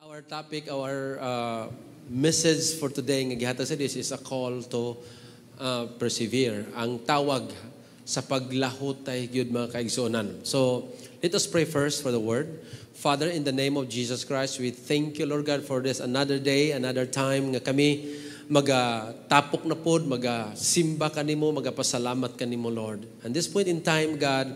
Our topic, our message for today nga gihatag sa Dios is a call to persevere. Ang tawag sa paglahutay gyud mga kaigsuonan. So, let us pray first for the word. Father, in the name of Jesus Christ, we thank you, Lord God, for this another day, another time nga kami magatapok na pod, magasimba kanimo, magapasalamat kanimo, Lord. And this point in time, God,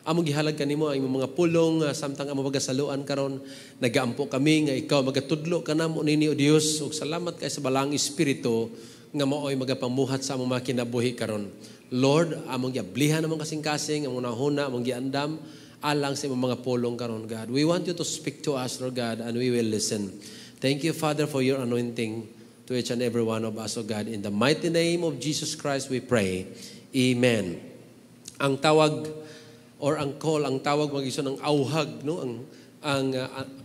among gihalag kanimo ang imong mga pulong samtang amo magasaluan karon nagaampo kami nga ikaw magatudlo kanamo nini o Dios ug salamat kay sa balang espiritu nga maoy magapamuhat sa among mga kinabuhi karon. Lord, among giablihan among kasing-kasing among nahuna among giandam alang sa imong mga pulong karon, God. We want you to speak to us, Lord God, and we will listen. Thank you, Father, for your anointing to each and every one of us, O God. In the mighty name of Jesus Christ we pray. Amen. Ang tawag or ang call, ang tawag magiso ng auhag, no? Ang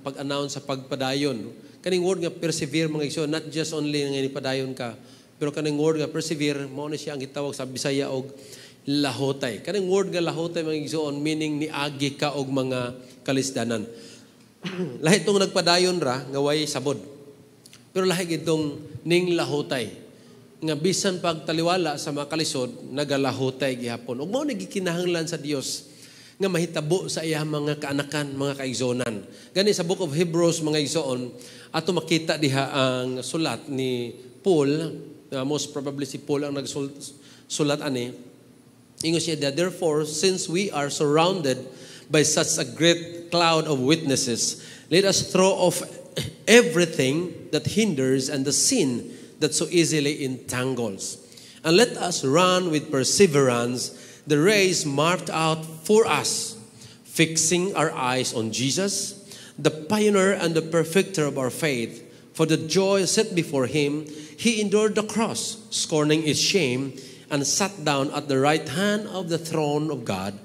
pag-announce sa pagpadayon. Kaning word nga persevere mga igsoon, not just only nga ipadayon ka, pero kaning word nga persevere, mao na siya ang gitawag sa Bisaya og lahutay. Kaning word nga lahutay mga igsoon, meaning niagi ka og mga kalisdanan. Lahi itong nagpadayon ra, nga way sabod. Pero lahi itong ning lahutay. Nga bisan pagtaliwala sa mga kalisod, nagalahutay gihapon. Ug mao ni gikinahanglan sa Dios nga mahitabo sa iya mga kaanakan, mga kaigsonan. Gani sa Book of Hebrews, mga igsoon, ato makita diha ang sulat ni Paul, most probably si Paul ang nagsulat ani. Ingon siya, therefore, since we are surrounded by such a great cloud of witnesses, let us throw off everything that hinders and the sin that so easily entangles. And let us run with perseverance the race marked out for us, fixing our eyes on Jesus, the pioneer and the perfecter of our faith. For the joy set before him, he endured the cross, scorning its shame, and sat down at the right hand of the throne of God.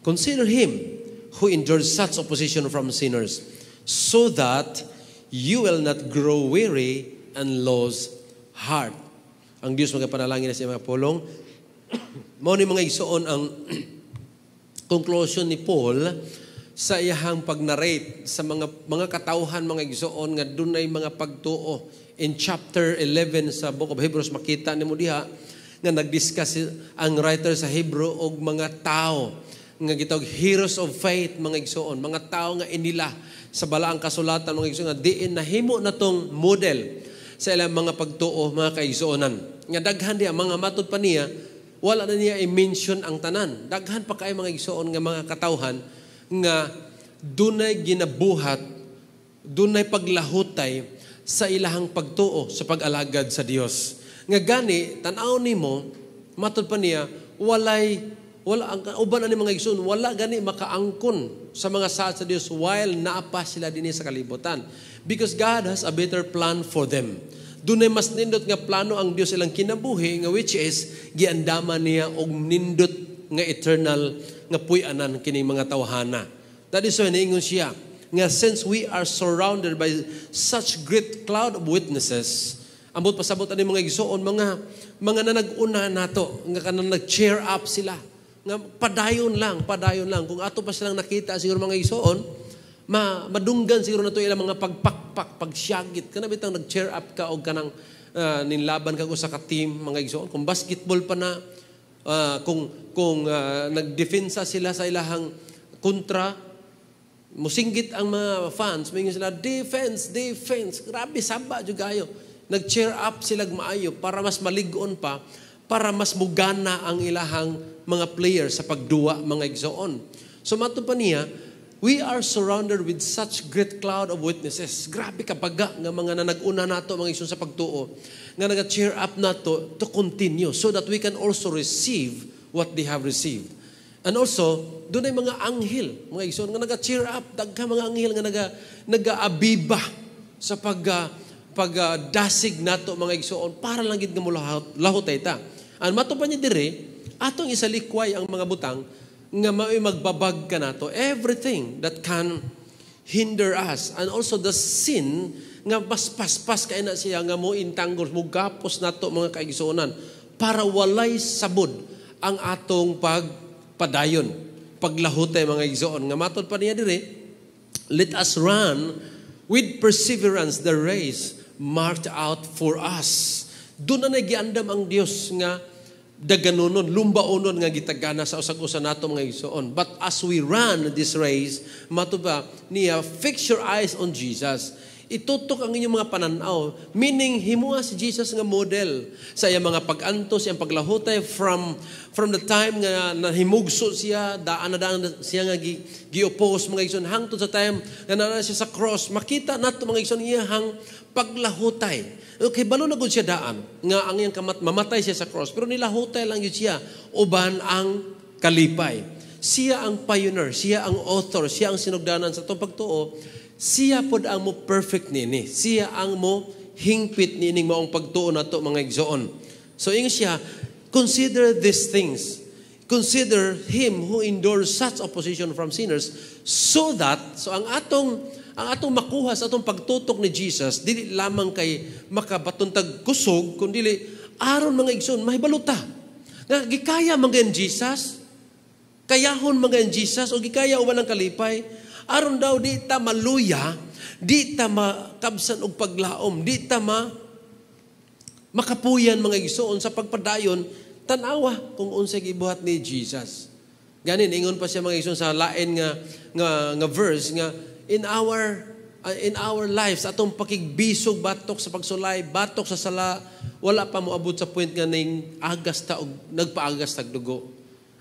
Consider him who endured such opposition from sinners, so that you will not grow weary and lose heart. Ang Diyos magapanalangin na sa mga pulong. Mao ni mga igsoon ang conclusion ni Paul sa iyahang pag-narrate sa mga katawhan mga igsoon nga dunay mga pagtuo. In chapter 11 sa Book of Hebrews makita nimo diha nga nagdiscuss ang writer sa Hebrew og mga tao nga gitawag heroes of faith mga igsoon, mga tao nga inila sa balaang kasulatan mga igsoon nga diin nahimo natong model sa ilang mga pagtuo mga kaigsuonan. Nga daghan diha mga matud pa niya wala na niya i-mention ang tanan. Daghan pa kayo mga igsoon nga mga katawhan nga dunay ginabuhat, dunay paglahutay sa ilahang pagtuo sa pag-alagad sa Dios. Nga gani, tanaw nimo, matud pa niya, wala ang uban ani mga igsoon, wala gani makaangkon sa mga saad sa Dios while naapa sila dinhi sa kalibutan. Because God has a better plan for them. Dunay mas nindot nga plano ang Dios ilang kinabuhi nga which is giandaman niya og nindot nga eternal nga puy-anan kining mga tawhana. That is why niingon siya nga since we are surrounded by such great cloud of witnesses, ambot pasabot ani mga igsoon mga nanag-una nato nga kanang nag-cheer up sila nga padayon lang kung ato pa silang nakita siguro mga igsoon madunggan siguro na ito ilang mga pagpakpak, pagsyagit. Kana bitang nag-cheer up ka o kanang ninlaban ka ko sa ka-team, mga igsoon. Kung basketball pa na, kung nagdefensa sila sa ilahang kontra, musinggit ang mga fans, may sila, defense. Grabe, saba, jugayo. Nag-cheer up sila maayo para mas maligon pa, para mas mugana ang ilahang mga players sa pagduwa, mga igsoon. So mato pa niya, we are surrounded with such great cloud of witnesses. Grabe kabaga nga mga nanag-una nato mga igsoon sa pagtuo nga naga-cheer up nato to continue so that we can also receive what they have received. And also, doon ay mga anghel, mga igsoon nga naga-cheer up, dagha mga anghel nga naga-abiba sa pagdasig nato mga igsoon para lang gid nga lahutay ta. And mato pa niya dire, atong isalikway ang mga butang nga magbabag ka nato, everything that can hinder us, and also the sin nga mas paspas kay na siya nga mo intanggol, mo gapos nato mga kaigsuonan para walay sabod ang atong pagpadayon, paglahutay mga igsoon. Nga matod pa niya dire, let us run with perseverance the race marked out for us. Doon na nagiandam ang Dios nga daganunon, lumbaonon nga gitagana sa usag-usa nato mga igsoon. But as we run this race, matuba niya, fix your eyes on Jesus. Itutok ang inyong mga pananaw. Meaning, himuha si Jesus nga model sa iyang mga pag-antos, iyang paglahutay from the time nga nahimugso siya, daan siya nga gi-oppose mga igsoon, hangtod sa time nga nana siya sa cross. Makita nato mga igsoon iyang paglahutay. Okay, balo na gud siya daan nga ang iyang mamatay siya sa cross, pero nilahutay lang yun siya uban ang kalipay. Siya ang pioneer, siya ang author, siya ang sinugdanan sa itong pagtuo. Siya pod ang mo perfect nini. Siya ang mo hingpit nining maong pagtuo nato mga igsoon. So ing siya, consider these things. Consider him who endures such opposition from sinners, so ang atong makuha sa atong pagtutok ni Jesus, dili lamang kay makabatuntag kusog, kundi aron mga igsoon mahibaluta. Nga gikaya mga Jesus, kayahon mga Jesus o gikaya uban ang kalipay, aron daw di ta maluya, di ta makabsan og paglaom, di ta makapuyan mga igsoon sa pagpadayon, tanawa kung unsay gibuhat ni Jesus. Ganin ingon pa siya mga igsoon sa lain nga verse nga in our lives atong pakigbisog batok sa pagsulay, batok sa sala, wala pa moabot sa point nga ning agas ta og nagpaagas tag dugo.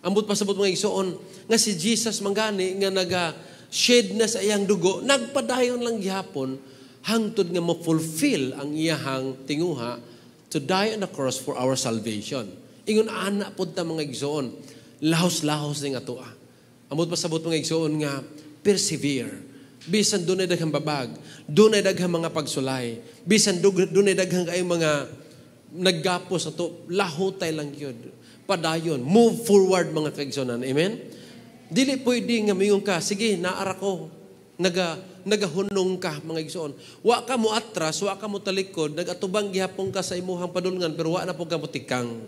Ambot pa sabot mga igsoon nga si Jesus manggani nga shed na sa iyang dugo, nagpadayon lang gihapon hangtod nga mo-fulfill ang iyahang tinguha to die on the cross for our salvation. Ingon ana pod ta mga igsoon, lahos-lahos ning atoa. Amot pasabot mga igsoon nga persevere. Bisan dunay daghang babag, dunay daghang mga pagsulay, bisan dunay daghang kay mga naggapos ato, lahutay lang gyud. Padayon, move forward mga kaigsoon. Amen. Dili pwede nga mingon ka, sige, naara ko, nagahunong ka, mga igsoon. Wa ka mo atras, wa ka mo talikod, nagatubang gihapon ka sa imuhang padulngan, pero wa na po ka mo tikang.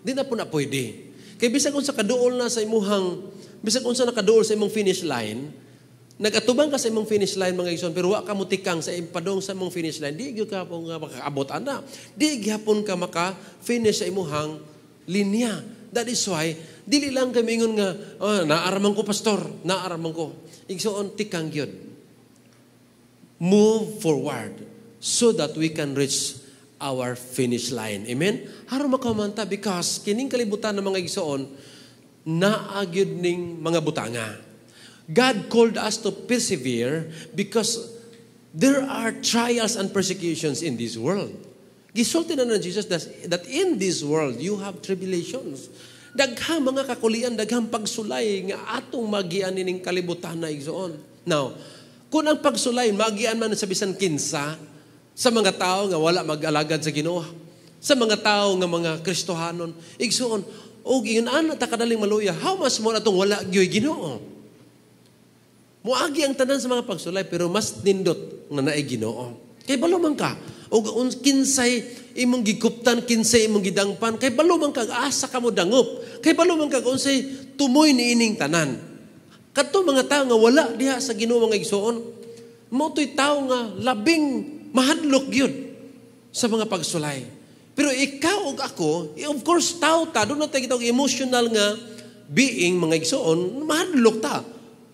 Di na po na pwede. Kaya bisag kung sa kaduol na sa imuhang, bisag kung sa nakaduol sa imong finish line, nagatubang ka sa imong finish line, mga igsoon, pero wa ka mo tikang sa impadong sa imong finish line, di gyud ka po nga makaabot, ana. Di gihapon ka maka-finish sa imuhang linya. That is why, dili lang kami ingon nga, naaraman ko, pastor, naaraman ko. Igsoon, tikang yun. Move forward so that we can reach our finish line. Amen? Harap makamanta because kining kalibutan ng mga igsoon, naagyod ning mga butanga. God called us to persevere because there are trials and persecutions in this world. Gisulti na ng Jesus that in this world you have tribulations. Daghang mga kakulian, daghang pagsulay nga atong magian ning kalibutan na igsoon. Now, kung ang pagsulay magian man sa bisan kinsa sa mga tao nga wala mag-alagad sa Ginoo, sa mga tao nga mga Kristohanon, igsoon, og ingon ana ta kadaling maluya, how much more atong wala gyoy Ginoo? Muagi ang tanan sa mga pagsulay pero mas nindot nga naay Ginoo. Kay balo man ka o kinsay imong gikuptan, kinsay imong gidangpan, kay balo man kag asa ka mo dangop, kay balo man kag unsay tumoy niining tanan. Kadto mga tao nga wala diha sa Ginoo mga igsoon, mo toy tao nga labing mahadlok gyud sa mga pagsulay. Pero ikaw ug ako, of course tao ta, doon natin kitang emotional nga being mga igsoon, mahadlok ta.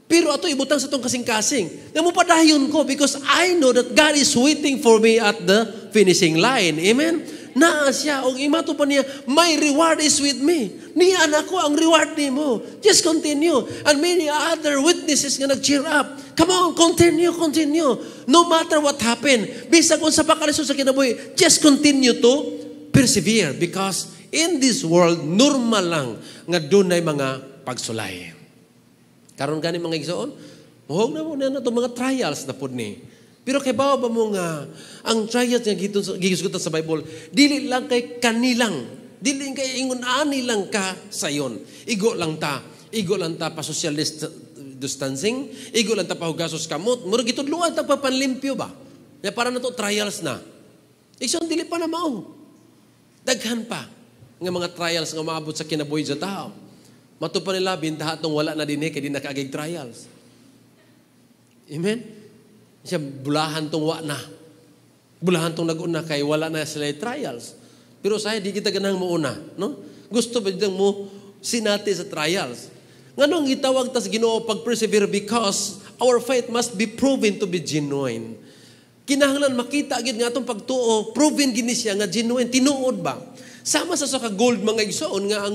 Pero ato ibutang sa itong kasing-kasing. Nga mo padayon ko because I know that God is waiting for me at the finishing line. Amen? Naa siya. O imato pa niya, my reward is with me. Niyan ako ang reward ni mo. Just continue. And many other witnesses nga nag-cheer up. Come on, continue. No matter what happened. Bisag kung sa pakalisod sa kinabuhi, just continue to persevere. Because in this world, normal lang nga dunay mga pagsulay. Karon gani mga igsoon, muhog na mo na itong mga trials na po ni. Pero kay bawa ba mo nga, ang trials nga gigisgutan sa Bible, dili lang kay kanilang, dili kay ingon-ani lang ka sayon. Igo lang ta pa social distancing, igo lang ta pa hugasos kamot, murag gitudluan ta pa panlimpyo ba? Ya para na to trials na. Igsoon dili pa na mao. Daghan pa nga mga trials nga maabot sa kinabuhi sa tao. Matupan nila, bintaha itong wala na din kaya di nakaagig trials. Amen? Siya bulahan tong wa na. Bulahan tong nag-una kay wala na sila trials. Pero sa di kita ganang mauna, no? Gusto ba dang mo sinati sa trials? Nganong gitawag tas Ginoo pag persevere because our faith must be proven to be genuine. Kinahanglan makita gid nga atong pagtuo, proven gini siya nga genuine, tinuod ba? Sama sa ka gold mga igsoon nga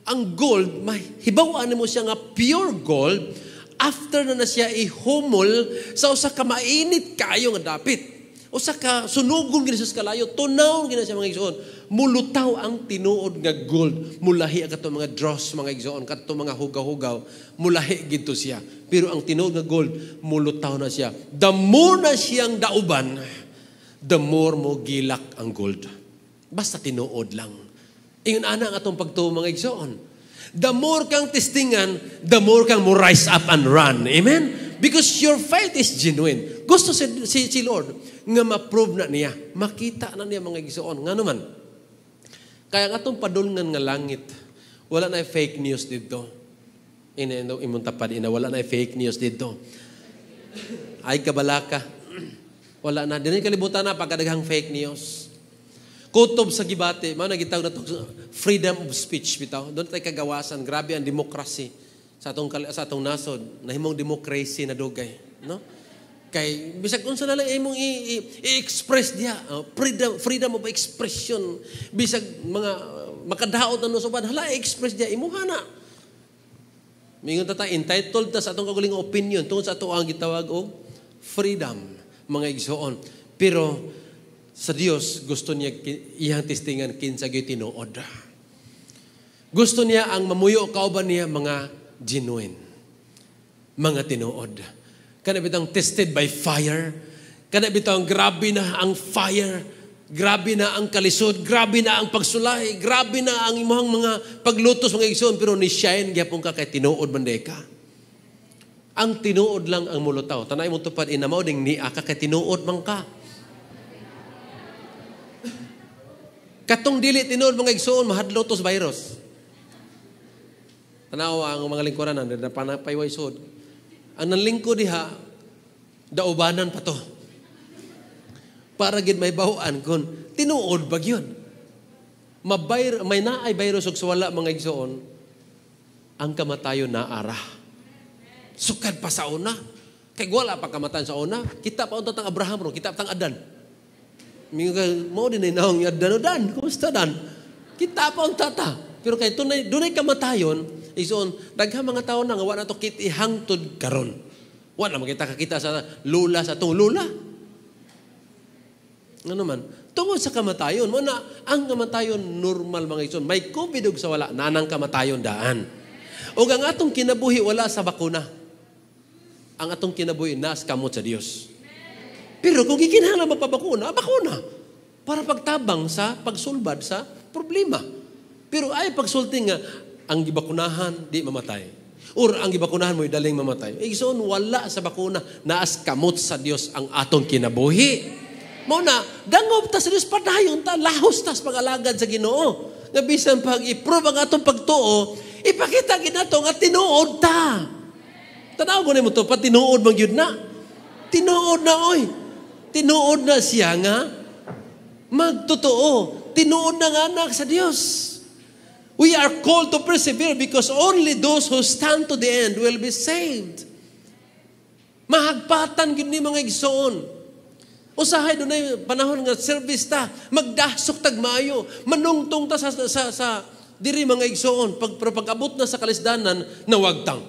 ang gold mahibaw-an mo siya nga pure gold after na siya ihumol sa usa ka mainit kayo nga dapit. Usa ka sunugon gini sa kalayo, tunaw gini siya mga igsoon. Mulutaw ang tinuod nga gold. Mulahi kato mga dross mga igsoon, kato mga hugaw-hugaw, mulahi gito siya. Pero ang tinuod nga gold, mulutaw na siya. The more na siyang dauban, the more mo gilak ang gold. Basta tinuod lang. Ingon ana ang atong pagtuo mga igsoon. The more kang testingan, the more kang mo rise up and run. Amen? Because your faith is genuine. Gusto si Lord nga ma-prove na niya. Makita na niya mga igsoon. Nga naman, kaya nga itong padulngan nga langit, wala na fake news dito. Imuntapad ina, wala na fake news dito. Ay kabalaka. Wala na. Din kalibutan na pagkadaghang fake news. Kutob sa gibate, mga nagitawag na ito, freedom of speech, bitaw. Doon tayo kagawasan. Grabe ang demokrasi sa atong nasod. Nahimong demokrasi na dugay. No? Kay, bisag kung saan lang imong i-express diya. Freedom of expression. Bisag mga makadaot na nusuban, hala, i-express diya. Imuha na. Mingon tata, entitled ta sa atong kaguling opinion tungkol sa ato ang gitawag o freedom, mga igsoon. Pero, sa Diyos, gusto niya iyang testingan kinsa gyoy tinuod. Gusto niya ang mamuyo kauban niya mga genuine. Mga tinuod. Kana bitang tested by fire. Kana bitang grabe na ang fire. Grabe na ang kalisod. Grabe na ang pagsulay. Grabe na ang imong mga paglutos mga igsoon. Pero ni shine gyapon ka kay tinuod bandeka. Ang tinuod lang ang mulutaw. Tanay mo tupad inamaw ding ni aka kay tinuod man ka. Katong dili tinuod mga igsoon mahadlaw tos virus. Tanaw ang mga lingkuran na panapayway sud. Ang nanlingkod diha daubanan pa to. Para gid may bawaan kon tinuod ba gyud. May naay virus ug wala mga igsoon ang kamatayon na ara. Sukad pa sa una. Kay wala pa kamatayon sa una. Kita pa unta tang Abraham ro, kita pa tang Adan. Mo din ay naong Dan. Kumusta Dan? Kita pa ang tata. Pero kay dunay kamatayon, isoon, daghang mga tao na nga wala to kit ihangtod karon. Wala makita kakita sa lula sa tong lula. Ano man? Tungod sa kamatayon, mo na ang kamatayon normal mga isoon. May COVID ug sa wala nanang kamatayon daan. Ug ang atong kinabuhi wala sa bakuna. Ang atong kinabuhi nas kamot sa Dios. Pero kung gikinahanglan magpabakuna, bakuna. Para pagtabang sa pagsulbad sa problema. Pero ay pagsulting nga, ang gibakunahan, di mamatay. Or ang gibakunahan mo, daling mamatay. Igsoon, wala sa bakuna, naas kamot sa Dios ang atong kinabuhi. Muna, dangop ta sa Dios, padayon ta, lahos ta sa pag-alagad sa Ginoo. Nga bisan pag i-prove ang atong pagtuo, ipakita ginato nga tinuod ta. Tanaw ko na mo to, patinuod mang yun na. Tinuod na, oy. Tinuod na siya nga magtotoo. Tinuod na nga anak sa Diyos. We are called to persevere because only those who stand to the end will be saved. Mahagpatan gid ni mga igsoon. Usahay doon ay panahon nga service ta, magdasok tagmayo, manungtong ta sa diri mga igsoon. Pag-abot na sa kalisdanan, nawagtang.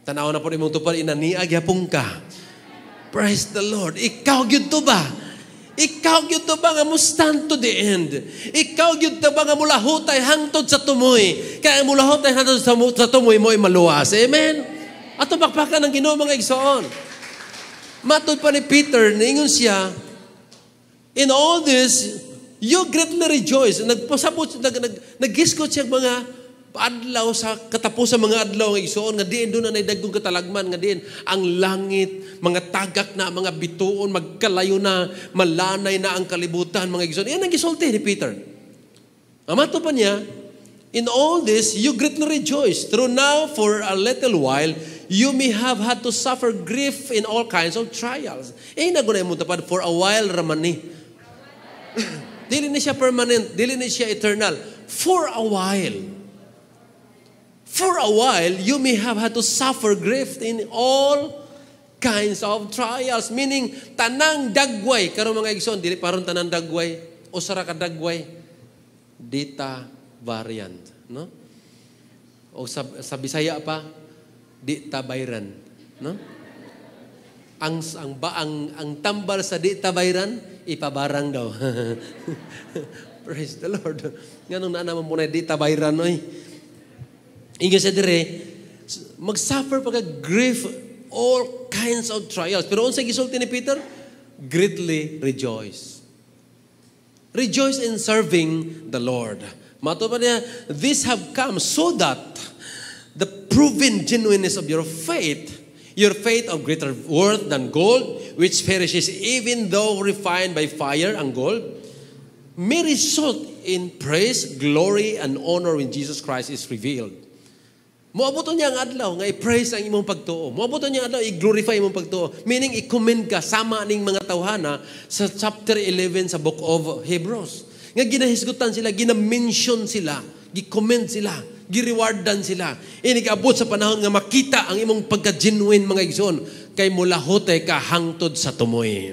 Tanaw na po ni mong tupad, inaniag yapong ka. Praise the Lord. Ikaw gyud to ba? Ikaw gyud to ba nga mo stand to the end? Ikaw gyud to ba nga mulahutay hangtod sa tumoy? Kaya mulahutay hangtod sa tumoy mo ay maluwas. Amen? Ato bakbakan ng Ginoo mga igsoon. Matod pa ni Peter, ningon siya, in all this, you greatly rejoice. Nag-giskot siya mga adlaw sa katapos sa mga adlaw ng igsoon nga diin doon na dagkong katalagman nga diin ang langit, mga tagak na, mga bituon, magkalayo na, malanay na ang kalibutan, mga igsoon. Yan ang gisulti ni Peter. Amato pa niya, in all this, you greatly rejoice. Through now, for a little while, you may have had to suffer grief in all kinds of trials. Nagunay mo tapad for a while raman ni. Dili ni siya permanent, dili ni siya eternal. For a while. For a while, you may have had to suffer grief in all kinds of trials. Meaning, tanang dagway. Karon mga igsoon, dili paron tanang dagway. O sara ka dagway. Dita variant. No? O sa Bisaya pa, dita bayran. No? Ang tambal sa dita bayran, ipabarang daw. Praise the Lord. Ganun na naman muna dita bayran. Inga sa dire, mag-suffer pagka grief, all kinds of trials. Pero unsa gisulti ni Peter? Greatly rejoice. Rejoice in serving the Lord. Mato pa niya, these have come so that the proven genuineness of your faith of greater worth than gold, which perishes even though refined by fire and gold, may result in praise, glory, and honor when Jesus Christ is revealed. Moabuton niya ang adlaw nga i-praise ang imong pagtuo. Moabuton niya ang adlaw i-glorify imong pagtuo. Meaning i-commend ka sama ning mga tawhana sa chapter 11 sa book of Hebrews. Nga ginahisgutan sila, gina-mention sila, gi-comment sila, gi-rewardan sila. Inig-abot sa panahon nga makita ang imong pagka-genuine mga igsoon kay mulahotay ka hangtod sa tumoy.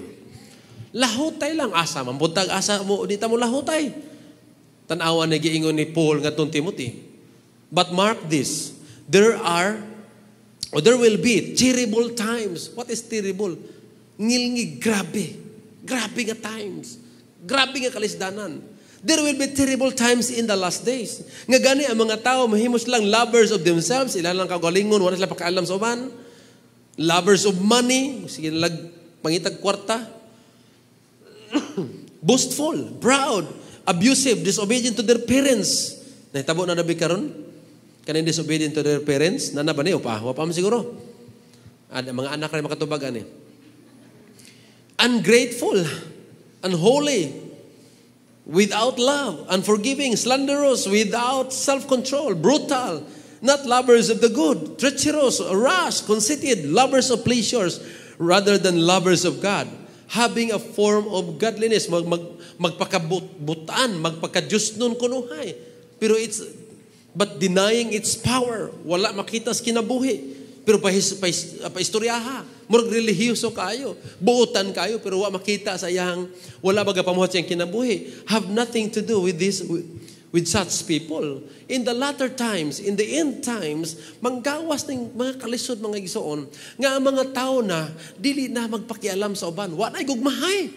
Lahotay lang asa, mambuntag asa mo dita mo lahotay. Tan-awan na giingon ni Paul ngadtong Timothy. But mark this, there will be terrible times. What is terrible? Ngilngi, grabe. Grabe nga times. Grabe nga kalisdanan. There will be terrible times in the last days. Nga gani ang mga tao, mahimos lang lovers of themselves, sila lang kagalingon, wala sila pakaalam sa uban. Lovers of money, sige nalag pangitag kwarta. Boastful, proud, abusive, disobedient to their parents. Nahitabo na nabi karon? Kanin disobedient to their parents, nana ba niyo pa? Wapa mo siguro. Mga anak rin makatubag ani. Ungrateful, unholy, without love, unforgiving, slanderous, without self-control, brutal, not lovers of the good, treacherous, rash, conceited, lovers of pleasures rather than lovers of God, having a form of godliness, magpakabutan, magpakadiyos nun kunuhay. Pero but denying its power. Wala makita sa kinabuhi. Pero paistoryaha. Murag relihiyoso kayo. Buutan kayo, pero wala makita sa iyang, wala baga pamuhat siyang kinabuhi. Have nothing to do with this, with such people. In the latter times, in the end times, manggawas ng mga kalisod, mga igsoon, nga ang mga tao na, dili na magpakialam sa uban. Wala'y gugmahay.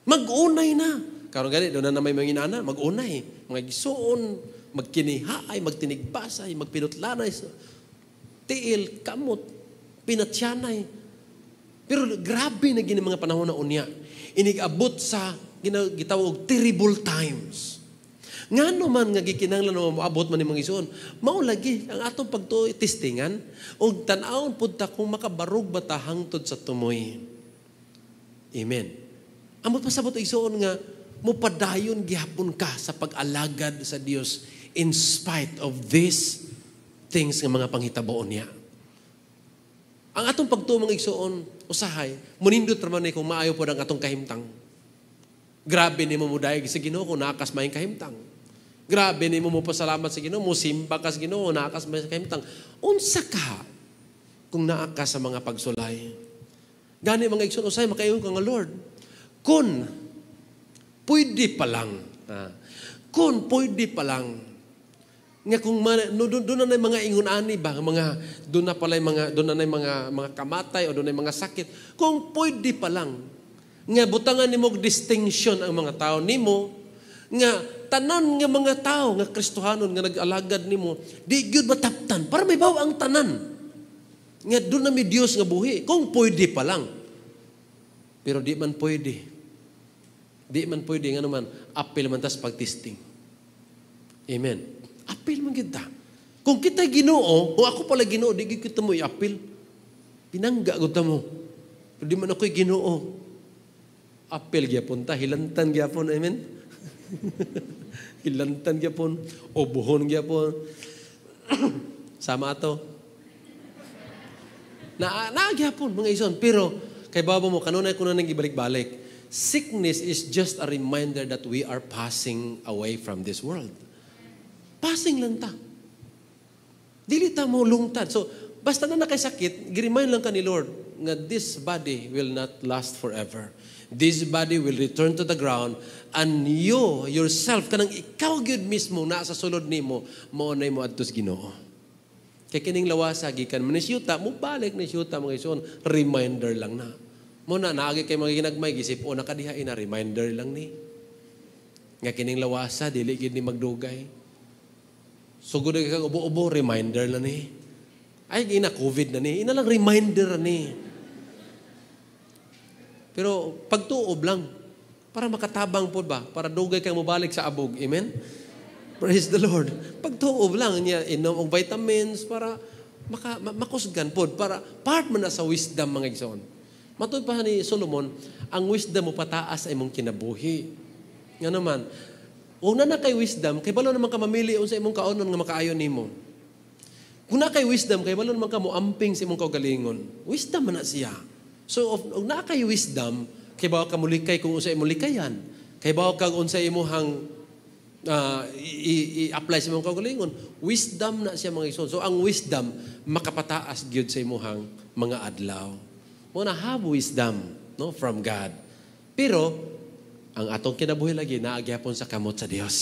Mag-unay na. Karon gani, doon na may mga inana, mag-unay. Mga igsoon, magkinihaay, magtinigbasay, magpinutlanay sa tiil, kamot, pinatsyanay. Pero grabe na gini mga panahon na unya. Inig-abot sa gitawag terrible times. Nga naman nga gikinanglan mo maabot man ni mga ison, mao lagi ang atong pagtuo-testingan og tan-awon pud ta kung makabarog ba ta hangtod sa tumoy. Amen. Amo pasabot ison nga mupadayon gihapon ka sa pag-alagad sa Dios in spite of these things nga mga panghitaboon niya. Ang atong pagtuo mga igsoon, usahay, munindot raman ni kung maayo po ang atong kahimtang. Grabe ni mo mudayag sa Ginoo kung naakas mayong kahimtang. Grabe ni mo pasalamat sa Ginoo, musimba ka sa Ginoo, naakas mayong kahimtang. Unsa ka kung naakas sa mga pagsulay? Gani mga igsoon, usahay, makayo ka nga Lord. Kun pwede pa lang. Kung pwede pa lang. Nga kung doon na mga ingunani ba, doon na mga kamatay o doon na mga sakit. Kung pwede pa lang. Nga butangan ni mo distinction ang mga tao nimo, nga tanan nga mga tao nga Kristohanon nga nag-alagad nimo, di gyud mataptan para may baw ang tanan. Nga doon na may Dios nga buhi. Kung pwede pa lang. Pero di man pwede. Di man pwede nga naman, apil man tas pagtisting. Amen. Apil man kita. Kung kita Ginoo, o ako pala Ginoo, di kita mo i-apil. Pinangga ko mo. Pero di man ako'y Ginoo. Apil gyapon ta, hilantan gyapon, amen? Hilantan gyapon, o buhon gyapon. Sama ato. Naagyapon, mga igsoon. Pero, kay babo mo, kanunay ko na nang ibalik-balik. Sickness is just a reminder that we are passing away from this world. Passing lang ta. Dili ta mo lungtad. So, basta na nakasakit, gi-remind lang ka ni Lord nga this body will not last forever. This body will return to the ground and you, yourself, kanang ikaw gyud mismo na sa sulod nimo, maunay mo adtos Ginoo. Kay kining lawasa gikan man ni siyuta, mo balik ni siyuta mga igsoon, reminder lang na. Mo na naagi kay mga ginagmay gisip o nakadihain na reminder lang ni. Nga kining lawasa dili gid ni magdugay. Sugod kag ubo-ubo reminder na ni. Ay gina COVID na ni, ina lang reminder ni. Pero pagtuob lang para makatabang pod ba, para dugay kang mobalik sa abog. Amen. Praise the Lord. Pagtuob lang niya inom og vitamins para makusgan pod, para part man na sa wisdom mga igsoon. Matud pa ni Solomon, ang wisdom mo pataas ay mong kinabuhi. Nga naman, una na kay wisdom, kay balo naman ka mamili unsa imong kaunon nga makaayon nimo. Kung na kay wisdom, kay balo naman ka mo amping sa imong kaugalingon. Wisdom man na siya. So, og na kay wisdom, kay bawa ka mulikay kung unsa imong likayan. Kay bawa ka unsa imong i-apply sa imong kaugalingon. Wisdom na siya mga igsoon. So, ang wisdom, makapataas gyud sa imong mga adlaw. Muna have wisdom, no, from God. Pero ang atong kinabuhi lagi naagyapon sa kamot sa Dios.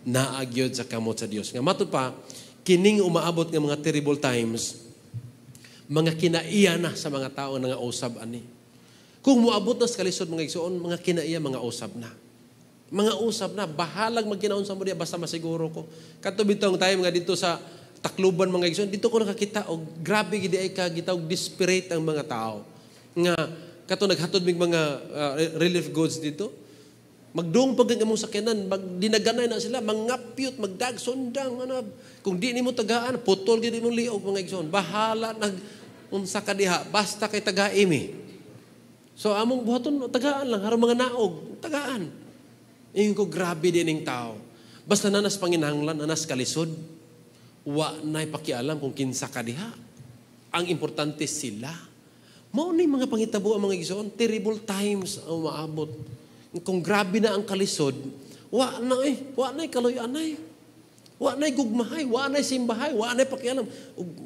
Naagyod sa kamot sa Dios. Nga matud pa kining umaabot nga mga terrible times, mga kinaiya na sa mga tao nga usab ani. Kung moabot na sa kalisod mga igsoon, mga kinaiya mga usab na. Mga usab na bahalag magkinaon sa mo diya basta masiguro ko. Kadto bitong time nga dito sa Tacloban mga igsoon, dito ko nakakita og grabe gid ay ka gitawag desperate ang mga tao. Nga kato naghatod mig mga relief goods dito. Magdung pag ang imong sakyanan, magdinaganay na sila, mangapyot, magdag sundang ano. Kung di nimo tagaan, putol gid imong liog mga igsoon. Bahala nag unsa ka diha, basta kay taga-imi. So among buhaton tagaan lang aron mga naog, tagaan. Ingon ko grabe din ning tao. Basta nanas panginahanglan, nanas kalisod. Wa na'y pakialam kung kinsa ka diha. Ang importante sila. Mao ni mga pangitabo ang mga igsoon, terrible times ang maabot. Kung grabe na ang kalisod, wa na'y kaloy-anay. Wa na'y gugmahay, wa na'y simbahay, wa na'y pakialam.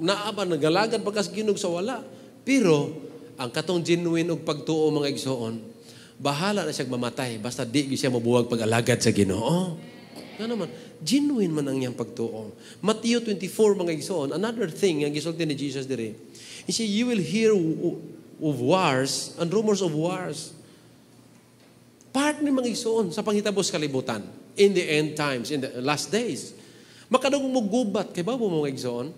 Naaba nagalagad pagkas ginog sa wala. Pero ang katong genuine og pagtuo mga igsoon, bahala na siya mamatay basta di siya mabuwag pag-alagad sa Ginoo. Nga naman, genuine man ang iyang pagtuo. Matthew 24, mga igsoon, another thing, ang gisulti ni Jesus dire. He said, you will hear of wars and rumors of wars. Part ni mga igsoon sa panghitabos kalibutan in the end times, in the last days. Makadong mo gubat, kay babo mga igsoon,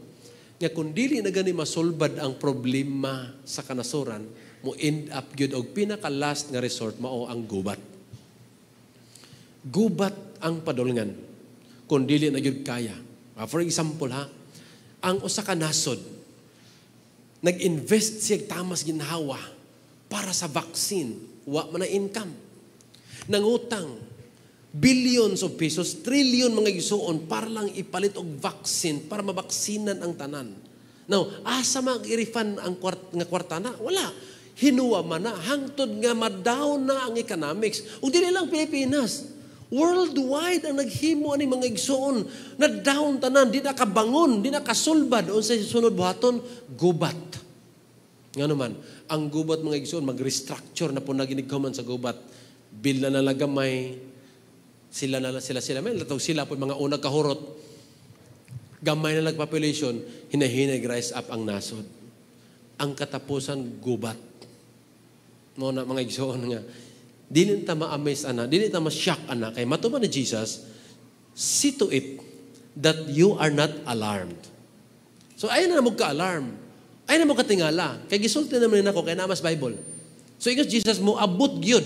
nga kung dili na gani masolbad ang problema sa kanasuran, mo end up gyud og pinaka-last nga resort mao ang gubat. Gubat ang padulngan kung dili na gyud kaya. For example ang usa ka nasod nag-invest siya tamas ginhawa para sa vaccine, wa man na income. Nangutang billions of pesos, trillion mga igsoon para lang ipalit og vaccine para mabaksinan ang tanan. Now, asa mag-i-refund ang kwarta na? Wala. Hinuwa man na hangtod nga ma-down na ang economics. Ug dili lang Pilipinas. Worldwide ang naghimo ani mga igsoon na down tanan, di na kabangon, di na kasulbad unsa sunod buhaton gubat. Nga naman, ang gubat mga igsoon mag-restructure na po naginighuman sa gubat. Bil na nalagamay, sila may latog sila po mga unang kahurot. Gamay na nagpopulation, hinahinay rise up ang nasod. Ang katapusan gubat. Mo na mga igsoon nga dili ta ma-amaze ana, dili ta ma-shock ana kay matuman ni Jesus, see to it that you are not alarmed. So ayon na mo ka-alarm. Ayon na mo katingala. Kay gisulti naman nako kay namas Bible. So ingon Jesus mo abot gyud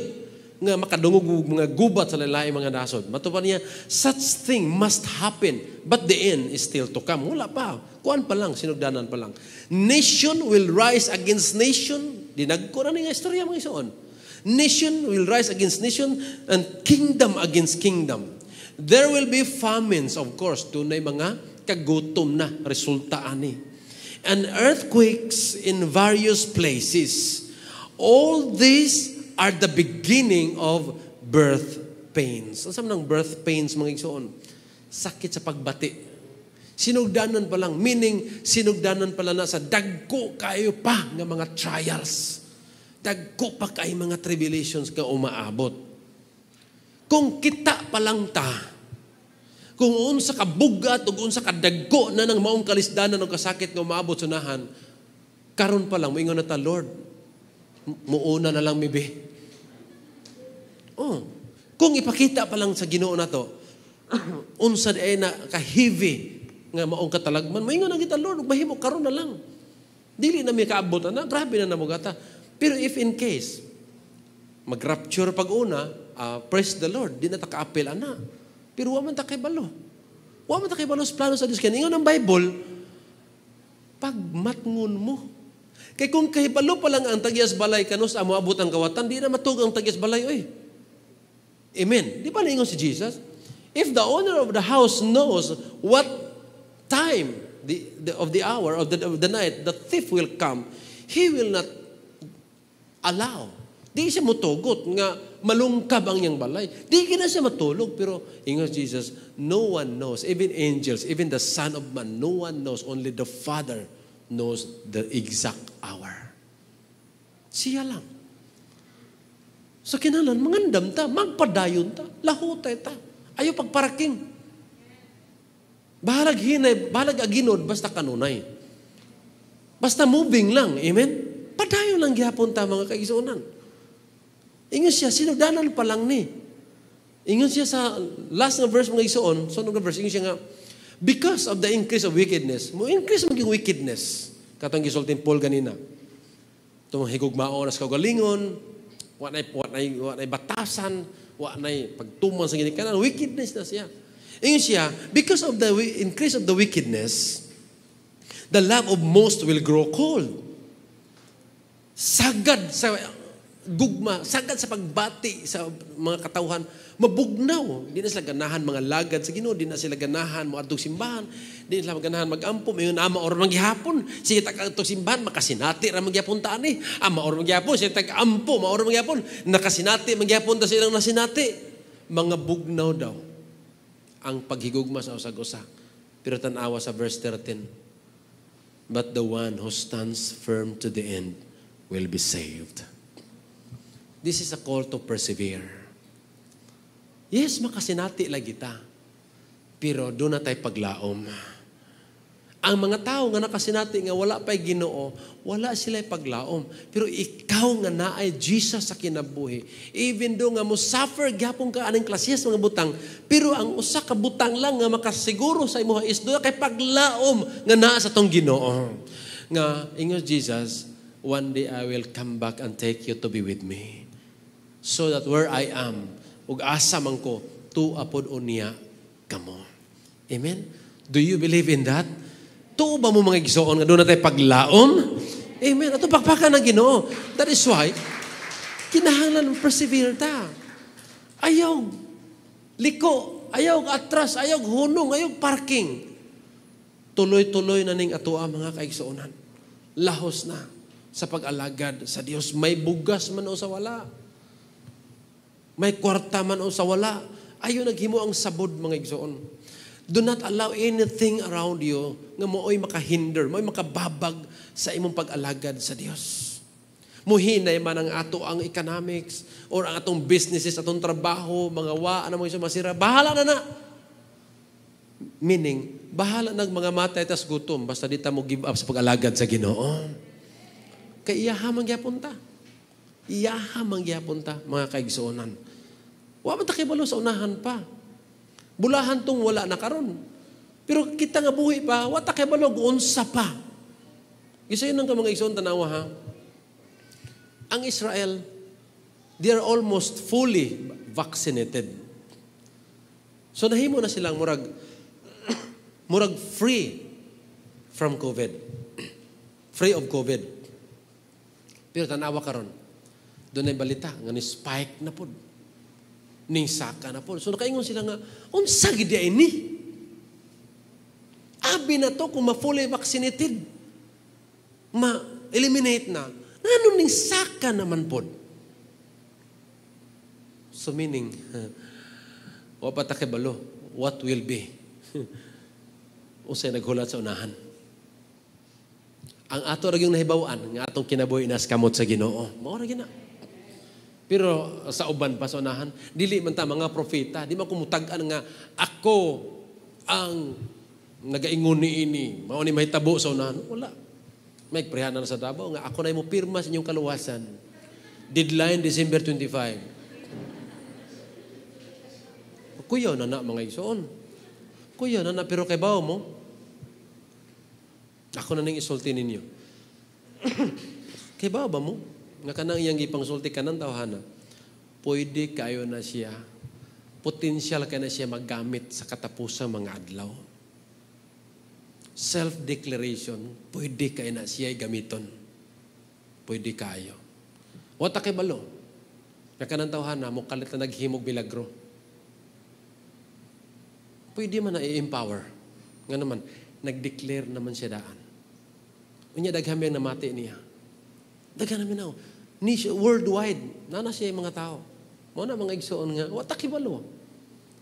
nga makadungog mga gubat sa lalay mga nasod. Matuman niya, such thing must happen, but the end is still to come. Wala pa. Kuan pa lang, sinugdanan pa lang. Nation will rise against nation. Dinagko na nga istorya mga isoon. Nation will rise against nation and kingdom against kingdom. There will be famines, of course, tunay mga kagutom na resulta ani. and earthquakes in various places. All these are the beginning of birth pains. Ang sabi ng birth pains, mga igsoon? Sakit sa pagbati. Sinugdanan pa lang, meaning sinugdanan pala na sa dagko kayo pa ng mga trials. Dagko pa kayo mga tribulations ka umaabot. Kung kita pa lang ta, kung unsa ka bugat o unsa ka dagko na ng maong kalisdanan o kasakit nga umaabot sunahan, karon pa lang, moingon na ta, Lord, muuna na lang mibi. Oh, kung ipakita pa lang sa Ginoo na to, unsa ay na ka-heavy nga maong katalagman, moingon na kita, Lord, mahimo karon na lang. Dili na mi kaabot na, grabe na namugata. Pero if in case, mag-rapture pag-una, praise the Lord, di na ta ka-apel ana. Pero wa man ta kay balo. Wa man ta kay balo sa plano sa Dios. Kaya ingon ang Bible, pagmatngon mo. Kay kung kay balo pa lang ang tagyas balay kanos amo abot ang kawatan, di na matug ang tagyas balay oy. Amen. Di ba ingon si Jesus? If the owner of the house knows what time of the hour of the night the thief will come, he will not allow. Di siya mutugot nga malungkab ang niyang balay. Di na siya matulog. Pero ingon Jesus, no one knows, even angels, even the Son of Man, no one knows, only the Father knows the exact hour. Siya lang. So kinalan, mangandam ta, magpadayon ta, lahutay ta, ayaw pagparaking. Bahalag hinay, bahalag aginod, basta kanunay. Basta moving lang, amen? Padayon lang gihapon ta mga kaigsuonan. Ingon siya, sinugdanan pa lang ni. Ingon siya sa last na verse mga igsoon, sunod na verse, ingon siya nga, because of the increase of wickedness, mo increase maging wickedness. Katong gisultin Paul ganina. Itong higugmao na sa kaugalingon, wanay batasan, wanay pagtuman sa ginikanan, wickedness na siya. Ingon siya, because of the increase of the wickedness, the love of most will grow cold. Sagad sa gugma, sagad sa pagbati sa mga katawhan, mabugnaw. Di na sila ganahan mga lagad sa Ginoo, di na sila ganahan mo atong simbahan, di na sila ganahan mag-ampo, mayon ama or manggihapon, siya tag atong simbahan, makasinati ra manggihapon ta ani. Ama or manggihapon, siya tag ampo, maor manggihapon, nakasinati manggihapon ta silang nasinati. Mga bugnaw daw ang paghigugma sa usag-usa. Pero tan-awa sa verse 13, but the one who stands firm to the end will be saved. This is a call to persevere. Yes, makasinati lagi ta. Pero doon na tayo paglaom. Ang mga tao nga nakasinati nga wala pa'y Ginoo, wala sila paglaom. Pero ikaw nga naay Jesus sa kinabuhi. Even do nga mo suffer, gyapon ka anong klasiyas mga butang. Pero ang usa ka butang lang nga makasiguro sa imo is doon kay paglaom nga naa sa tong Ginoo. Nga, ingon Jesus, one day I will come back and take you to be with me. So that where I am, ug asa man ko, tuapod unya kamo. Amen? Do you believe in that? Tuo ba mo mga igsoon nga doon na tayo paglaom? Amen. Ato pakpakan ng Ginoo. That is why, kinahanglan persevere ta. Ayaw liko, ayaw atras, ayaw hunong, ayaw parking. Tuloy-tuloy na ning atua mga kaigsuonan. Lahos na sa pag-alagad sa Dios. May bugas man o sa wala. May kwarta man o sa wala. Ayaw naghimo ang sabod mga igsoon. Do not allow anything around you nga mooy makahinder, mooy makababag sa imong pag-alagad sa Dios. Muhinay man ang ato ang economics or ang atong businesses, atong trabaho, mga ano mga masira, bahala na. Meaning, bahala nag mga matay tas gutom basta di ta mo give up sa pag-alagad sa Ginoo. Kay iyaha man gyapon ta. Iyaha man gyapon ta mga kaigsuonan. Wa man ta kibalo sa unahan pa. Bulahan tong wala na karon. Pero kita nga buhi pa, wa ta kibalo unsa pa. Isa yun ang mga igsoon tanawa ha. Ang Israel, they are almost fully vaccinated. So nahimo na silang murag free from COVID. Free of COVID. Pero tanawa karon, doon ay balita nga ni spike na pod. Ning saka na pod. So nakaingon sila nga, unsa gid ini? Abi na to kung ma-fully vaccinated. ma-eliminate na. Ano ning saka naman po? So meaning, wapata kay balo, what will be? Usay naghulat sa unahan. Ang ato ra gyung nahibaw-an nga atong kinabuhi nas kamot sa Ginoo. Mao ra gina. Pero sa uban pa sa unahan, dili man ta mga propeta, di man kumutag-an nga ako ang nagaingon niini. Mao ni mahitabo sa unahan. Wala. May prehan na sa Davao nga ako na mo pirma sa inyong kaluwasan. Deadline December 25. Kuya na mga igsoon. Kuya na pero kay bawo mo. Ako na nang isulti ninyo. Kay bawo ba mo? Nga kanang iyang gipangsulti kanang tawhana. Pwede kayo na siya. Potensyal ka na siya maggamit sa katapusang mga adlaw. Self-declaration, pwede kayo na siya gamiton. Pwede kayo. Wata kay balo. Nga kanang tawhana, mukalit na naghimog bilagro. Pwede man na i-empower. Nga naman, nag-declare naman siya daan. Unya daghang na mati niya. Daghan namin na. Worldwide, nana siya yung mga tao. Muna mga igsoon nga, wata kay balo.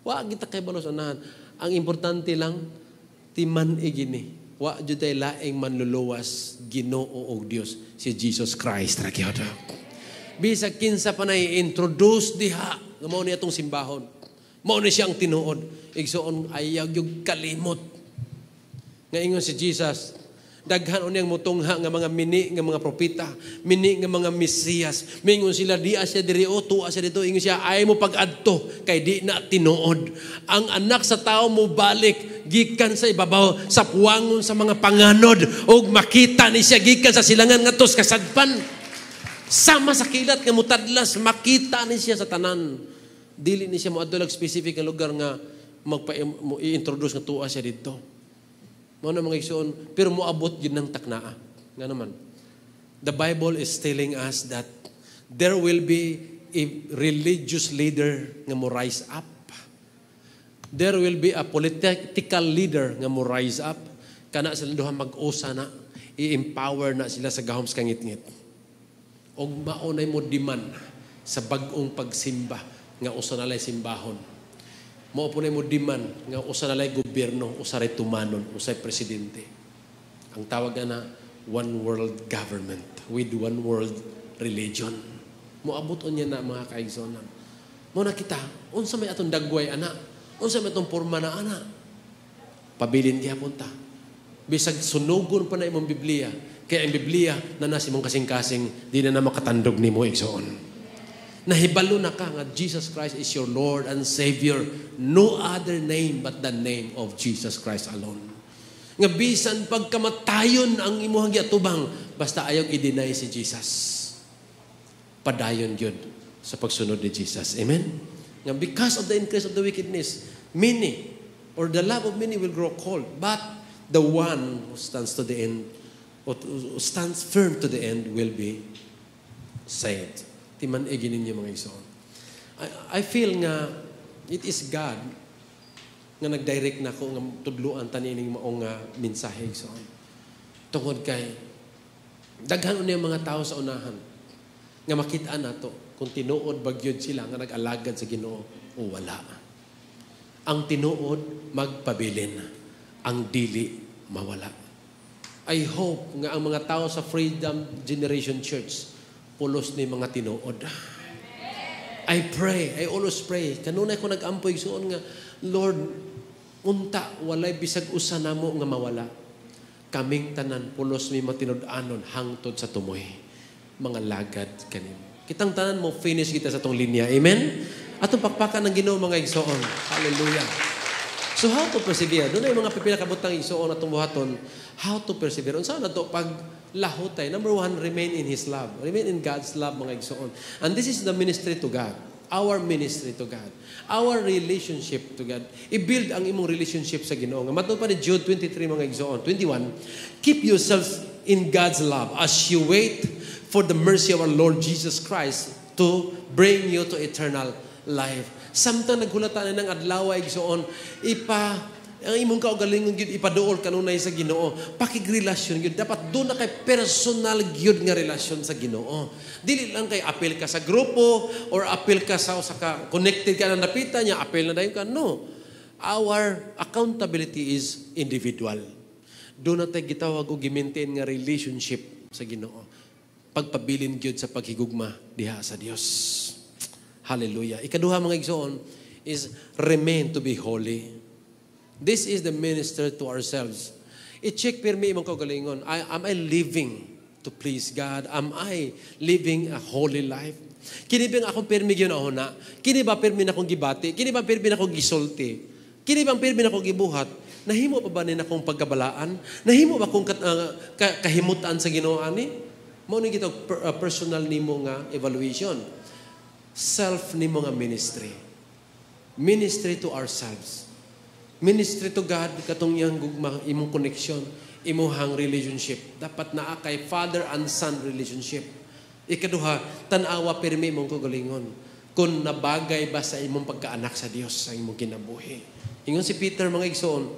Wa kita kay balo sa unahan. Ang importante lang, timan igini. Wa jud tay laing manluluwas Ginoo og Dios si Jesus Christ ra gyud. Bisag kinsa pa na i-introduce diha, mao ni atong simbahon. Mao ni siyang tinuod. Igsoon ayaw gyud kalimot. Nga ingon si Jesus, daghan unyang mutungha nga mga mini nga mga propeta, mini nga mga Mesiyas. Mingon sila di siya diri o tuwa siya dito. Ingon siya ay mo pag-adto kay di na tinuod. Ang anak sa tao mo balik gikan sa ibabaw sa puwangon sa mga panganod ug makita ni siya gikan sa silangan ngadto sa kasadpan. Sama sa kilat nga mutadlas makita ni siya sa tanan. Dili ni siya moadto specific nga lugar nga i-introduce nga tuwa siya dito. Mao na mga igsoon, pero moabot yun ng taknaa. Nga naman, the Bible is telling us that there will be a religious leader nga mo rise up. There will be a political leader nga mo rise up. Kana sila duha mag-usa na, i-empower na sila sa gahom sa kangit-ngit. O maunay mo demand sa bagong pagsimba nga usa na lay simbahon. Mao po na mo demand nga usa na lay gobyerno, usa ray tumanon, usay presidente. Ang tawag na one world government with one world religion. Moabot unya na mga kaigsonan. Mo na kita, unsa may atong dagway ana? Unsa may atong porma na ana? Pabilin gyapon ta. Bisag sunugon pa na imong Biblia, kaya ang Biblia na nasi mong kasing-kasing, di na makatandog nimo igsoon. Nahibalo na ka nga Jesus Christ is your Lord and Savior. No other name but the name of Jesus Christ alone. Nga bisan pagkamatayon ang imuhang giatubang, basta ayaw i-deny si Jesus. Padayon yun sa pagsunod ni Jesus. Amen? Nga because of the increase of the wickedness, many, or the love of many will grow cold. But the one who stands to the end, or who stands firm to the end will be saved. Timan eginin niyo mga igsoon. I feel nga it is God nga nag-direct na ko nga tudluan tanining maong mensahe igsoon. Tungod kay daghan unya mga tao sa unahan nga makita nato kung tinuod bagyod sila nga nag-alagad sa Ginoo o wala. Ang tinuod magpabilin, ang dili mawala. I hope nga ang mga tao sa Freedom Generation Church pulos ni mga tinuod. I pray, I always pray. Kanunay ko nag-ampoy suon nga, Lord, unta, walay bisag usa namo nga mawala. Kaming tanan, pulos mi matinud-anon, hangtod sa tumoy. Mga lagad kanin. Kitang tanan mo, finish kita sa tong linya. Amen? Atong pakpakan ng Ginoo mga igsoon. Hallelujah. So how to persevere? Doon ay mga pipila kabutang igsoon atong buhaton. How to persevere? Unsa na to pag lahutay. Number one, remain in His love. Remain in God's love, mga igsoon. And this is the ministry to God. Our ministry to God. Our relationship to God. I-build ang imong relationship sa Ginoo. Matod pa ni Jude 23, mga igsoon. 21, keep yourselves in God's love as you wait for the mercy of our Lord Jesus Christ to bring you to eternal life. Samtang naghulatan ng adlaw, igsoon, ang imong kaugalingon gyud ipaduol kanunay sa Ginoo. Pakigrelasyon gyud dapat do na kay personal gyud nga relasyon sa Ginoo. Dili lang kay apil ka sa grupo or apil ka sa ka connected ka na napita niya, apil na dayon ka. No. Our accountability is individual. Do na tay gitawag og gi-maintain nga relationship sa Ginoo. Pagpabilin gyud sa paghigugma diha sa Dios. Hallelujah. Ikaduha mga igsoon is remain to be holy. This is the minister to ourselves. I-check pirmi imong kaugalingon. Am I living to please God? Am I living a holy life? Kini bang akong pirmi gyud na? Kini ba pirmi na akong gibati? Kini ba pirmi na akong gisulti? Kini bang pirmi na akong gibuhat? Nahimo pa ba ni akong pagkabalaan? Nahimo ba akong kahimutan sa Ginoo ani? Mao ni gitawag personal nimo nga evaluation. Self nimo nga ministry. Ministry to ourselves. Ministry to God katong iyang gugma, imong connection, imong relationship. Dapat naa kay father and son relationship. Ikaduha, tan-awa pirmi imong kaugalingon. Kung nabagay ba sa imong pagkaanak sa Dios sa imong kinabuhi. Ingon si Peter mga igsoon.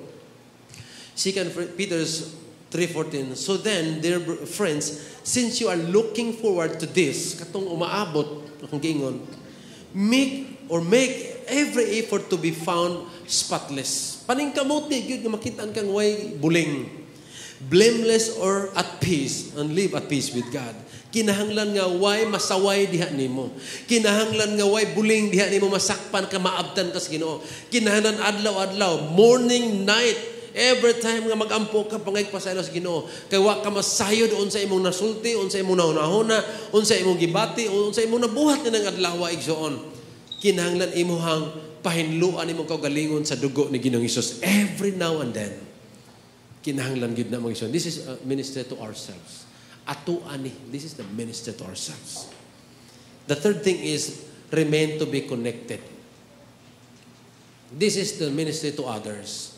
2 Peter 3:14. So then, dear friends, since you are looking forward to this, katong umaabot, akong giingon, make every effort to be found spotless. Paningkamuti, yun, makitaan kang way buling. Blameless or at peace, and live at peace with God. Kinahanglan nga way masaway diha nimo. Kinahanglan nga way buling diha nimo, masakpan ka, maabtan ka sa Ginoo. Kinahanglan adlaw-adlaw, morning, night, every time nga magampo ka pangay pasaylo sa Ginoo, kay wa ka masayod unsa imong nasulti, unsa imong naunahuna, unsa imong gibati, unsa imong nabuhat ng adlaw igsoon. Kinahanglan imuhang pahinluan imong kaugalingon sa dugo ni Ginoong Hesus every now and then. Kinahanglan gid na mo igsoon. This is a minister to ourselves. Ato ani, this is the minister to ourselves. The third thing is remain to be connected. This is the ministry to others.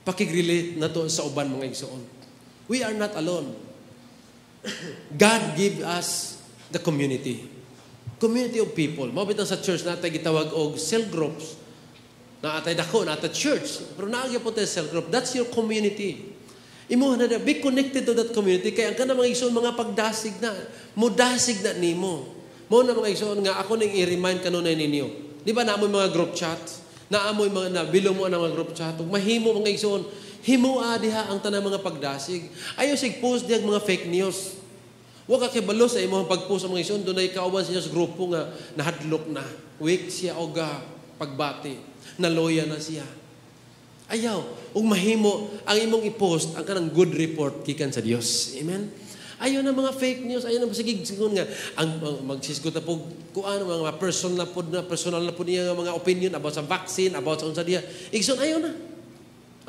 Pakig-relate na to sa uban mga igsoon. We are not alone. God give us the community. Community of people. Mabit sa church natin gitawag og cell groups. Naatay dako, naatay church. Pero naagya po tayo cell group. That's your community. Imo na be connected to that community. Kaya ang ka na mga igsoon, mga pagdasig na. Mudasig na nimo. Mo na mga igsoon nga ako ning i-remind kanunay ninyo. Di ba naamoy mga group chats? Naamoy mga nabilong mo ang mga group chat. Mahimo mga igsoon. Himua diha ang tanang mga pagdasig. Ayaw sig post diha mga fake news. Wa ka kibalo sa imong pag-post mga igsoon dunay kauban siya sa grupo nga nahadlok na. Weak siya og pagbati. Naloya na siya. Ayaw, ug mahimo ang imong i-post ang kanang good report gikan sa Dios. Amen. Ayaw na mga fake news, ayaw na masigig nga ang magsisgot na po kuan mga personal na po niya mga opinion about sa vaccine, about sa unsa diha. Igsoon ayaw na.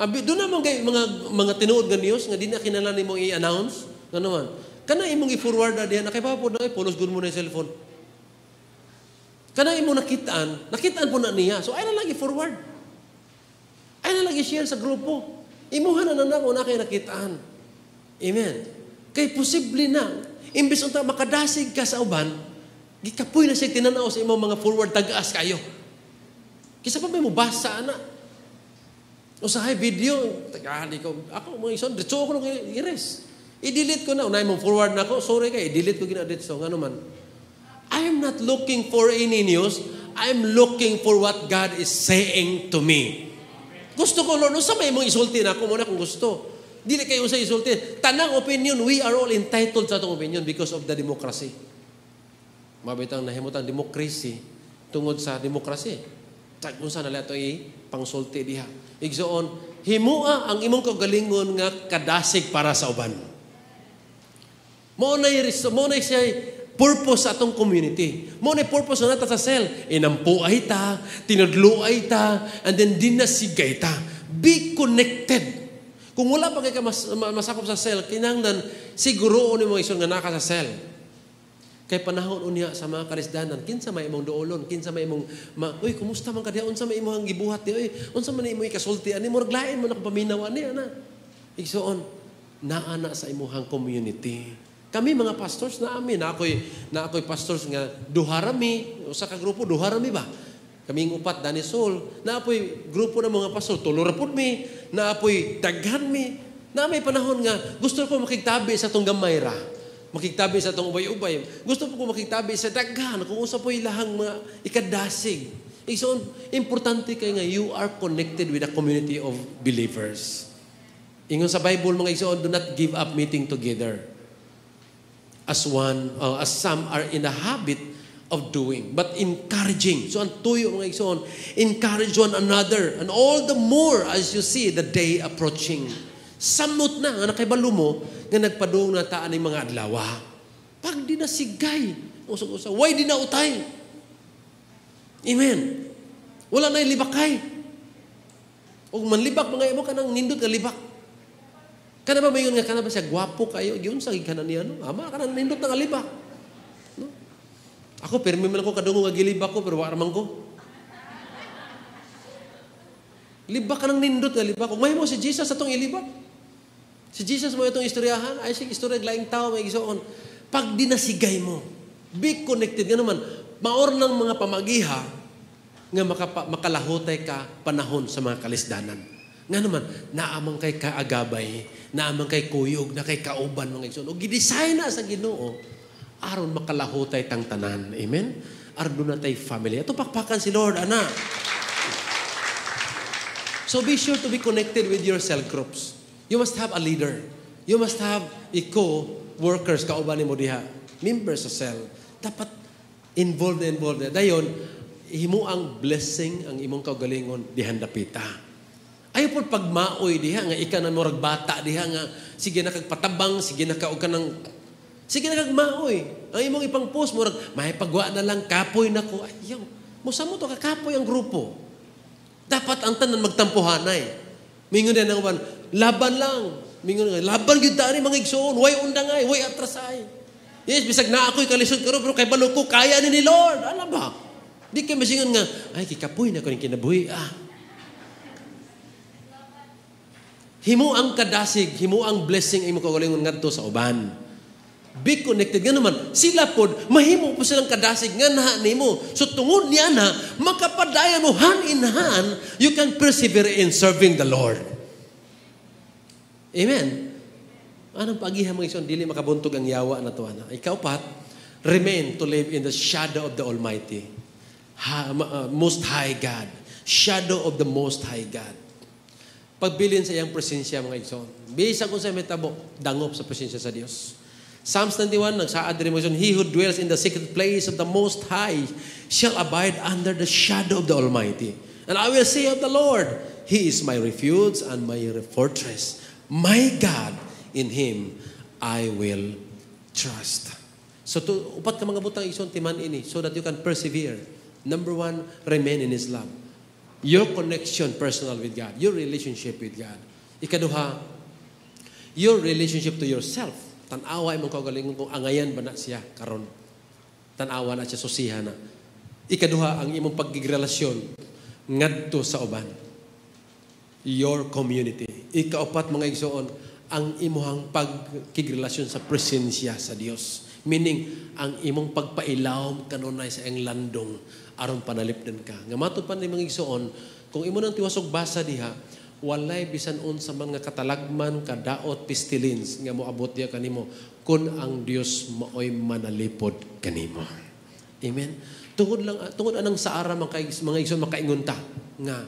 Doon naman kay mga tinuod nga news nga di na kinahanglan nimo i-announce, ngano man. Kana imong i-forward na diha, nakipapod na pulos gud mo na cellphone. Kana imong nakitaan po na niya. So ayaw na lang i-forward. Ayaw na lang i-share sa grupo. Imuha na nako na kay nakitaan. Amen. Kay posible na, imbes unta makadasig ka sa uban, gikapoy na siya tinanaw sa imong mga forward tagas kayo. Kisa pa may mo basa na. O sa video, ako mga ison, ditso ko nung i-res. I-delete ko na, unay mong forward na ako, sorry ka, i-delete ko gina-delete. So, nga naman. I'm not looking for any news. I'm looking for what God is saying to me. Gusto ko, Lord, sa may mong isulti na ako muna kung gusto. Dili kayo sa isulti. Tanang opinion, we are all entitled sa itong opinion because of the democracy. Mabitang nahimutang democracy tungod sa demokrasi. Kung saan nila ito pangsulti diha. Igsoon, himua ang imong kaugalingon nga kadasig para sa uban. Mo na siya purpose sa atong community. Mo na purpose na nata sa cell. Inampuay ta, tinudluay ta, and then dinasigay ta. Be connected. Kung wala pa kayo masakop sa cell, kinahanglan siguro ni mo isyon nga naka sa cell. Kay panahon unya sa mga karisdanan, kinsa may imong doolon, kinsa may imong uy, kumusta man ka diha? Unsa may imong gibuhat di? Uy, unsa man imong ikasulti? Ani mo raglain mo na paminaw ani ana. Igsoon, naana sa imong community. Kami mga pastors na amin, na ako'y pastors nga duharami, usa ka grupo duharami ba? Kaming upat, Dani Sol, naapoy grupo ng mga pastor, tulurapod mi, naapoy daghan mi, na may panahon nga, gusto ko makigtabi sa itong gamay ra, makigtabi sa itong ubay-ubay, gusto ko makigtabi sa daghan, kung usa po ilahang mga ikadasig. So, importante kayo nga, you are connected with a community of believers. Ingon sa Bible, mga igsoon, do not give up meeting together. As some are in the habit of doing, but encouraging. So, ang tuyo, mga igsoon, encourage one another, and all the more as you see the day approaching. Samot na, nga nakibalo mo, nga nagpadung na taan ng mga adlawa. Pag di na sigay, usag-usag, why di na utay? Amen. Wala na libakay. O manlibak mga imo kanang nindot ka libak. Kana ba mayon nga kana ba siya gwapo kayo? Giun sa kanan niya no. Ama kana nindot nga libak. No? Ako permi man ako kadungog nga gilibak ko pero wa man ko. Libak ka ng nindot nga libak. Ug mahimo si Jesus atong ilibak. Si Jesus mo itong istoryahan, ay sig istorya laing tao may igsoon. Pag dinasigay mo, be connected nga naman. Maor ng mga pamagiha nga makalahutay ka panahon sa mga kalisdanan. Nga naman, naamang kay kaagabay, naamang kay kuyog, na kay kauban mga igsoon. O gidesign na sa Ginoo aron makalahutay tang tanan. Amen? Ardo na tay family. Ito pakpakan si Lord, ana. So be sure to be connected with your cell groups. You must have a leader. You must have co-workers, kauban ni mo diha. Members sa cell. Dapat involved. Dayon, himo ang blessing ang imong kaugalingon dihan dapita. Ayo po pagmaoy diha nga ika na murag bata diha nga sige na kagpatabang, sige na kaog ka ng sige na kagmaoy. Ang imong ipang post murag may pagwa na lang kapoy nako. Ayaw. Musa mo to kakapoy ang grupo. Dapat ang tanan magtampuhanay. Mingon din ang uban, laban lang. Mingon nga, laban gyud ta ni mga igsoon, way undangay, way atrasay. Yes, bisag na ako'y kalisod karo, pero kay balo ko, kaya ni Lord. Ano ba? Di kayo masingon nga, ay, kikapoy na ko ng kinabuhi. Himo ang kadasig, himo ang blessing ay mo kagalingon ngadto sa uban. Be connected. Nga naman, sila po, mahimo po silang kadasig nga na nimo. So tungod niya na, makapadayan mo hand in hand, you can persevere in serving the Lord. Amen. Anong pagihan mga igsoon, dili makabuntog ang yawa na to. Ikaw pat, remain to live in the shadow of the Almighty. Most High God. Shadow of the Most High God. Pagbilin sa iyang presensya mga igsoon. Bisa kung sa metabo, dangop sa presensya sa Dios. Psalms 91, nagsaad rin mo, he who dwells in the secret place of the Most High shall abide under the shadow of the Almighty. And I will say of the Lord, He is my refuge and my fortress. My God, in Him I will trust. So, upat ka mga butang igsoon timan ini so that you can persevere. Number one, remain in His love. Your connection personal with God. Your relationship with God. Ikaduha, your relationship to yourself. Tanawa imong kaugalingon kung angayan ba na siya karon. Tanawa na siya susiha na. Ikaduha, ang imong pagigrelasyon ngadto sa uban. Your community. Ikaapat mga igsoon, ang imong pagkigrelasyon sa presensya sa Dios. Meaning, ang imong pagpailawom kanunay sa iyang landong aron panalipdan ka. Nga matupan ni mga igsoon, kung imo nang tiwasog basa diha, walay bisan unsa man nga katalagman, kadaot, pestilence nga moabot diha kanimo kun ang Dios maoy manalipod kanimo. Amen. Tungod anang sa ara mga igsoon makaingon ta nga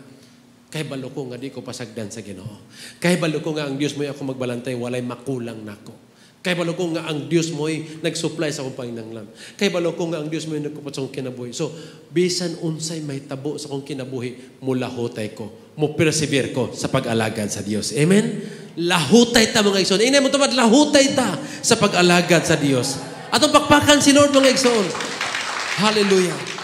kay balo ko nga di ko pasagdan sa Ginoo. Kay balo ko nga ang Dios mo'y ako magbalantay, walay makulang nako. Kay balo ko nga ang Dios mo'y nag-supply sa akong panginanglan. Kay balo ko nga ang Dios mo'y nagkupot sa akong kinabuhi. So, bisan unsay may tabo sa akong kinabuhi, mulahutay ko, persevere ko sa pag-alagad sa Dios. Amen? Lahutay ta mga igsoon. Inay mo tamad, lahutay ta sa pag-alagad sa Dios. Atong pakpakan si Lord mga igsoon. Hallelujah.